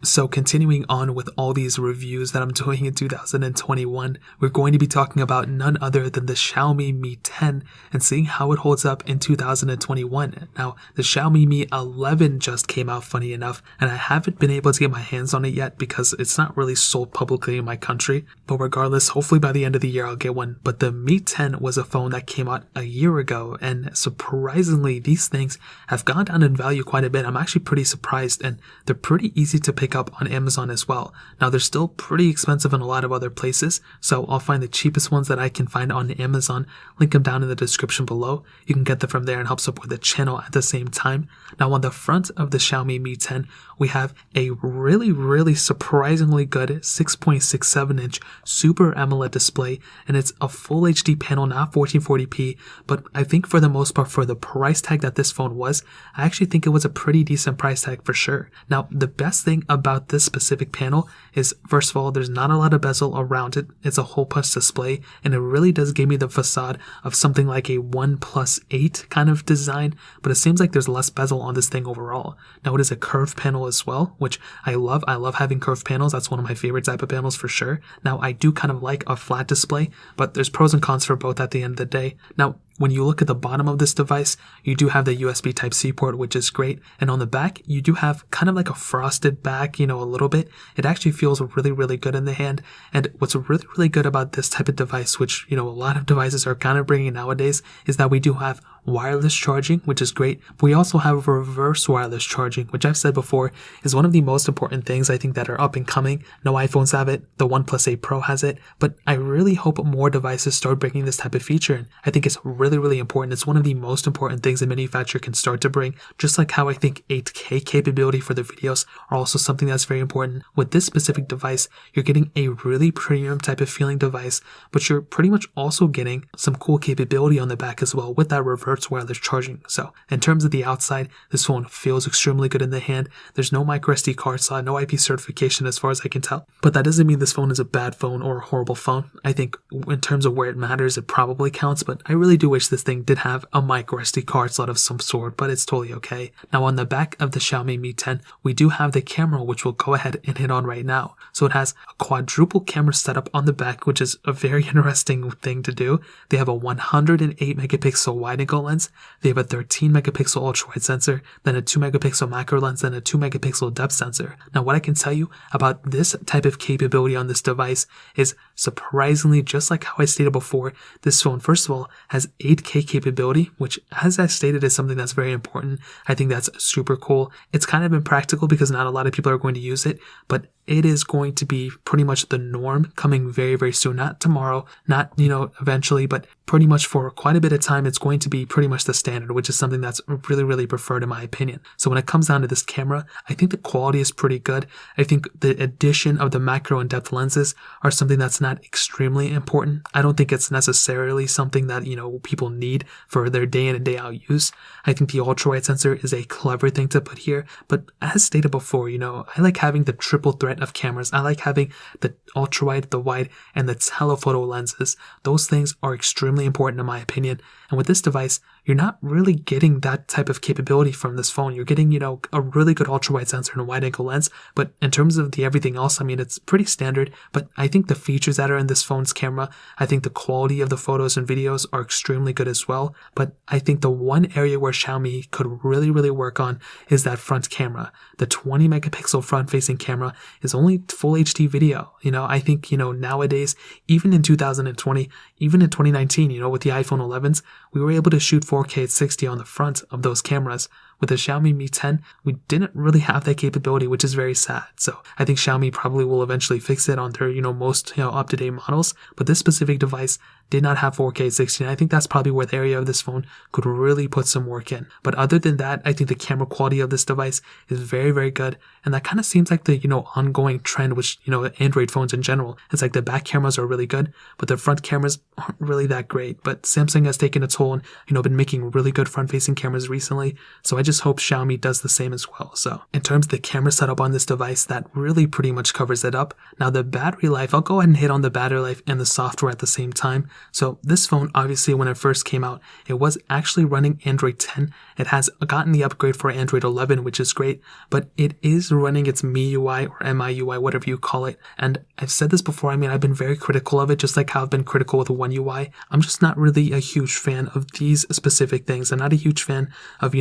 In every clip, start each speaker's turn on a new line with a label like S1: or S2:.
S1: So continuing on with all these reviews that I'm doing in 2021, we're going to be talking about none other than the Xiaomi Mi 10 and seeing how it holds up in 2021. Now, the Xiaomi Mi 11 just came out, funny enough, and I haven't been able to get my hands on it yet because it's not really sold publicly in my country. But regardless, hopefully by the end of the year I'll get one. But the Mi 10 was a phone that came out a year ago, and surprisingly, these things have gone down in value quite a bit. I'm actually pretty surprised, and they're pretty easy to pick up on Amazon as well. Now they're still pretty expensive in a lot of other places, so I'll find the cheapest ones that I can find on Amazon, link them down in the description below. You can get them from there and help support the channel at the same time. Now on the front of the Xiaomi Mi 10, we have a really surprisingly good 6.67 inch Super AMOLED display, and it's a full HD panel, not 1440p, but I think for the most part, for the price tag that this phone was, I actually think it was a pretty decent price tag for sure. Now the best thing about this specific panel is, first of all, there's not a lot of bezel around it. It's a hole punch display, and it really does give me the facade of something like a OnePlus 8 kind of design, but it seems like there's less bezel on this thing overall. Now it is a curved panel as well, which I love. I love having curved panels. That's one of my favorite type of panels for sure. Now I do kind of like a flat display, but there's pros and cons for both at the end of the day. Now when you look at the bottom of this device, you do have the USB Type-C port, which is great. And on the back, you do have kind of like a frosted back, a little bit. It actually feels really good in the hand. And what's really good about this type of device, which, a lot of devices are kind of bringing nowadays, is that we do have wireless charging, which is great. But we also have reverse wireless charging, which I've said before is one of the most important things I think that are up and coming. No iPhones have it. The OnePlus 8 Pro has it. But I really hope more devices start bringing this type of feature in. I think it's really important. It's one of the most important things a manufacturer can start to bring, just like how I think 8K capability for the videos are also something that's very important. With this specific device, you're getting a really premium type of feeling device, but you're pretty much also getting some cool capability on the back as well with that reverse wireless charging. So in terms of the outside, this phone feels extremely good in the hand. There's no micro SD card slot, no IP certification as far as I can tell, but that doesn't mean this phone is a bad phone or a horrible phone. I think in terms of where it matters, it probably counts, but I really do wish this thing did have a micro SD card slot of some sort, but it's totally okay. Now on the back of the Xiaomi Mi 10, we do have the camera, which we'll go ahead and hit on right now. So it has a quadruple camera setup on the back, which is a very interesting thing to do. They have a 108 megapixel wide angle lens. They have a 13 megapixel ultra wide sensor, then a 2 megapixel macro lens, then a 2 megapixel depth sensor. Now what I can tell you about this type of capability on this device is surprisingly, just like how I stated before, this phone first of all has 8K capability, which as I stated is something that's very important. I think that's super cool. It's kind of impractical because not a lot of people are going to use it, but it is going to be pretty much the norm coming very soon. Not tomorrow, not, eventually, but pretty much for quite a bit of time, it's going to be pretty much the standard, which is something that's really preferred in my opinion. So when it comes down to this camera, I think the quality is pretty good. I think the addition of the macro and depth lenses are something that's not extremely important. I don't think it's necessarily something that, people need for their day in and day out use. I think the ultra wide sensor is a clever thing to put here, but as stated before, I like having the triple threat of cameras. I like having the ultra wide, the wide, and the telephoto lenses. Those things are extremely important in my opinion. And with this device, you're not really getting that type of capability from this phone. You're getting, a really good ultra wide sensor and a wide angle lens, but in terms of the everything else, I mean, it's pretty standard, but I think the features that are in this phone's camera, I think the quality of the photos and videos are extremely good as well. But I think the one area where Xiaomi could really work on is that front camera. The 20 megapixel front facing camera is only full HD video. I think, nowadays, even in 2020, even in 2019, with the iPhone 11s, we were able to shoot 4K at 60 on the front of those cameras. With the Xiaomi Mi 10, we didn't really have that capability, which is very sad. So I think Xiaomi probably will eventually fix it on their, most, up-to-date models. But this specific device did not have 4K at 60. And I think that's probably where the area of this phone could really put some work in. But other than that, I think the camera quality of this device is very good. And that kind of seems like the, ongoing trend, which, Android phones in general. It's like the back cameras are really good, but the front cameras aren't really that great. But Samsung has taken a toll and, been making really good front-facing cameras recently. So I just hope Xiaomi does the same as well. So in terms of the camera setup on this device, that really pretty much covers it up. Now the battery life, I'll go ahead and hit on the battery life and the software at the same time. So this phone, obviously when it first came out, it was actually running Android 10. It has gotten the upgrade for Android 11, which is great, but it is running its MIUI or MIUI, whatever you call it. And I've said this before, I've been very critical of it, just like how I've been critical with One UI. I'm just not really a huge fan of these specific things. I'm not a huge fan of,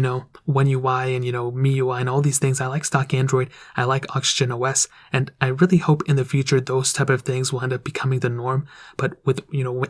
S1: One UI and, MIUI and all these things. I like stock Android. I like Oxygen OS. And I really hope in the future those type of things will end up becoming the norm. But with,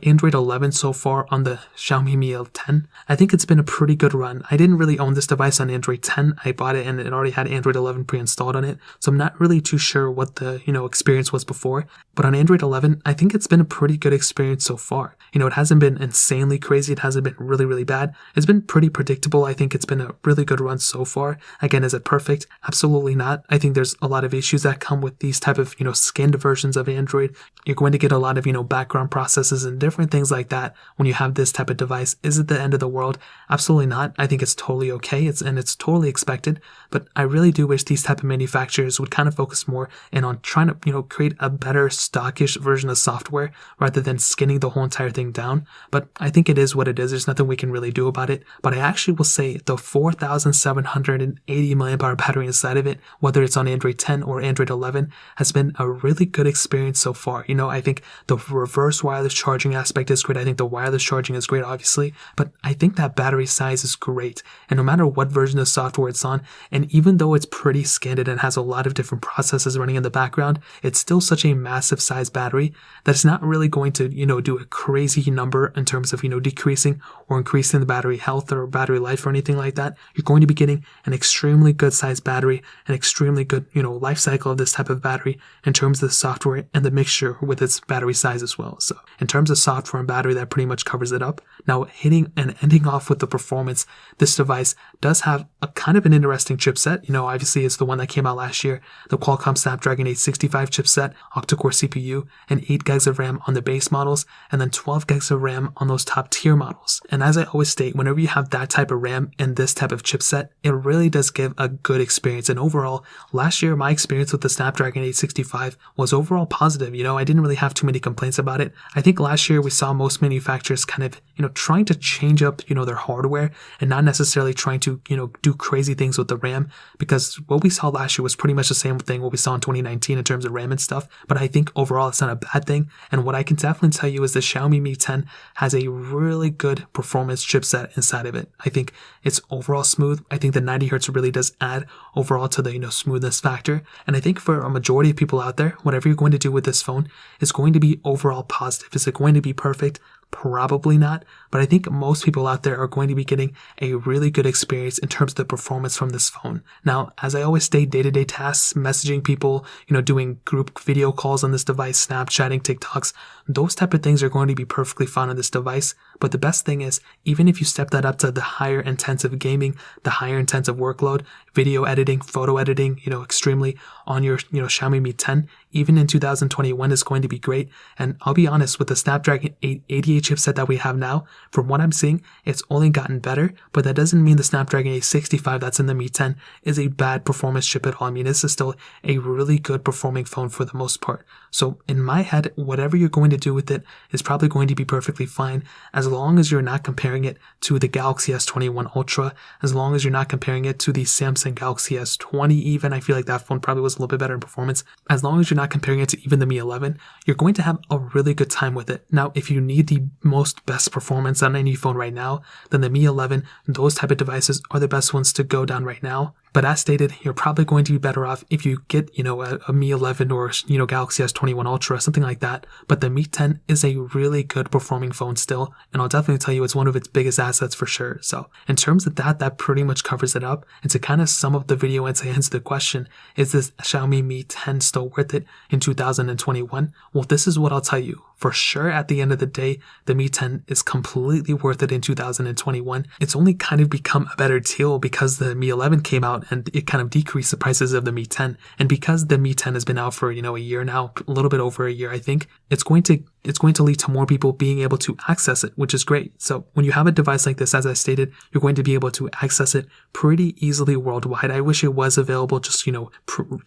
S1: Android 11 so far on the Xiaomi Mi 10, I think it's been a pretty good run. I didn't really own this device on Android 10. I bought it and it already had Android 11 pre-installed on it. So I'm not really too sure what the, experience was before. But on Android 11, I think it's been a pretty good experience so far. It hasn't been insanely crazy. It hasn't been really, really bad. It's been pretty predictable. I think it's been a really good run so far. Again, is it perfect? Absolutely not. I think there's a lot of issues that come with these type of, skinned versions of Android. You're going to get a lot of, background processes and different things like that when you have this type of device. Is it the end of the world? Absolutely not. I think it's totally okay. It's totally expected. But I really do wish these type of manufacturers would kind of focus more in on trying to, create a better stockish version of software rather than skinning the whole entire thing down. But I think it is what it is. There's nothing we can really do about it. But I actually will say the 4,780 milliamp hour battery inside of it, whether it's on Android 10 or Android 11, has been a really good experience so far. I think the reverse wireless charging aspect is great. I think the wireless charging is great, obviously, but I think that battery size is great. And no matter what version of software it's on, and even though it's pretty scanned and has a lot of different processes running in the background, it's still such a massive size battery that it's not really going to, do a crazy number in terms of, decreasing or increasing the battery health or battery life or anything like that. You're going to be getting an extremely good size battery, an extremely good, life cycle of this type of battery in terms of the software and the mixture with its battery size as well. So in terms of software and battery, that pretty much covers it up. Now hitting and ending off with the performance, this device does have a kind of an interesting chipset. Obviously it's the one that came out last year, the Qualcomm Snapdragon 865 chipset, octa-core CPU, and 8 gigs of RAM on the base models, and then 12 gigs of RAM on those top tier models. And as I always state, whenever you have that type of RAM and this type of chipset, it really does give a good experience. And overall, last year, my experience with the Snapdragon 865 was overall positive. I didn't really have too many complaints about it. I think last year we saw most manufacturers kind of, trying to change up, their hardware and not necessarily trying to, do crazy things with the RAM, because what we saw last year was pretty much the same thing what we saw in 2019 in terms of RAM and stuff. But I think overall it's not a bad thing. And what I can definitely tell you is the Xiaomi Mi 10 has a really good performance chipset inside of it. I think it's overall smooth. I think the 90 hertz really does add overall to the, smoothness factor. And I think for a majority of people out there, whatever you're going to do with this phone is going to be overall positive. Is it going to be perfect? Probably not, but I think most people out there are going to be getting a really good experience in terms of the performance from this phone. Now, as I always state, day-to-day tasks, messaging people, doing group video calls on this device, Snapchatting, TikToks, those type of things are going to be perfectly fine on this device. But the best thing is, even if you step that up to the higher intensive gaming, the higher intensive workload, video editing, photo editing, extremely on your, Xiaomi Mi 10, even in 2021 is going to be great. And I'll be honest, with the Snapdragon 888 chipset that we have now, from what I'm seeing, it's only gotten better, but that doesn't mean the Snapdragon 865 that's in the Mi 10 is a bad performance chip at all. This is still a really good performing phone for the most part. So in my head, whatever you're going to do with it is probably going to be perfectly fine, as long as you're not comparing it to the Galaxy S21 Ultra, as long as you're not comparing it to the Samsung Galaxy S20 even. I feel like that phone probably was a little bit better in performance. As long as you're not comparing it to even the Mi 11, you're going to have a really good time with it. Now, if you need the most best performance on any phone right now, then the Mi 11, those type of devices are the best ones to go down right now. But as stated, you're probably going to be better off if you get, a Mi 11 or, Galaxy S21 Ultra, something like that. But the Mi 10 is a really good performing phone still, and I'll definitely tell you it's one of its biggest assets for sure. So in terms of that pretty much covers it up. And to kind of sum up the video and to answer the question, is this Xiaomi Mi 10 still worth it in 2021? Well, this is what I'll tell you. For sure, at the end of the day, the Mi 10 is completely worth it in 2021. It's only kind of become a better deal because the Mi 11 came out and it kind of decreased the prices of the Mi 10. And because the Mi 10 has been out for, a year now, a little bit over a year, I think it's going to it's going to lead to more people being able to access it, which is great. So when you have a device like this, as I stated, you're going to be able to access it pretty easily worldwide. I wish it was available just,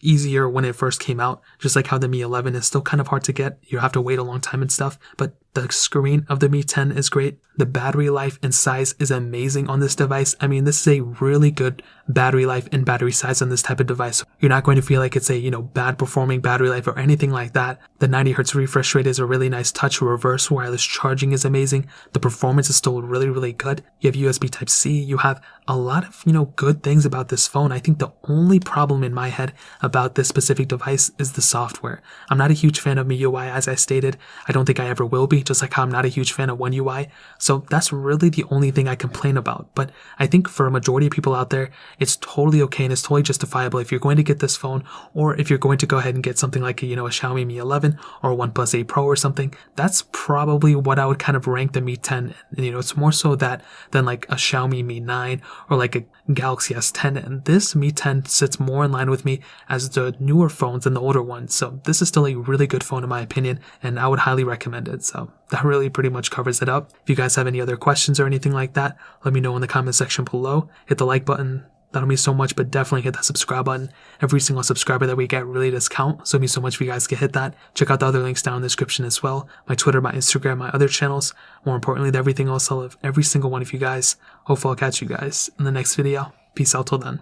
S1: easier when it first came out, just like how the Mi 11 is still kind of hard to get. You have to wait a long time and stuff, but the screen of the Mi 10 is great. The battery life and size is amazing on this device. I mean, this is a really good battery life and battery size on this type of device. You're not going to feel like it's a, bad performing battery life or anything like that. The 90 Hz refresh rate is a really nice touch. Reverse wireless charging is amazing. The performance is still really, really good. You have USB Type-C. You have a lot of, good things about this phone. I think the only problem in my head about this specific device is the software. I'm not a huge fan of MIUI, as I stated. I don't think I ever will be, just like how I'm not a huge fan of One UI. So that's really the only thing I complain about. But I think for a majority of people out there, it's totally okay and it's totally justifiable if you're going to get this phone, or if you're going to go ahead and get something like a Xiaomi Mi 11 or OnePlus 8 Pro or something. That's probably what I would kind of rank the Mi 10. And, it's more so that than like a Xiaomi Mi 9 or like a Galaxy S10. And this Mi 10 sits more in line with me as the newer phones than the older ones. So this is still a really good phone in my opinion, and I would highly recommend it. So that really pretty much covers it up. If you guys have any other questions or anything like that, let me know in the comment section below. Hit the like button. That'll mean so much, but definitely hit that subscribe button. Every single subscriber that we get really does count, so it means so much if you guys can hit that. Check out the other links down in the description as well. My Twitter, my Instagram, my other channels. More importantly, everything else, I love every single one of you guys. Hopefully I'll catch you guys in the next video. Peace out till then.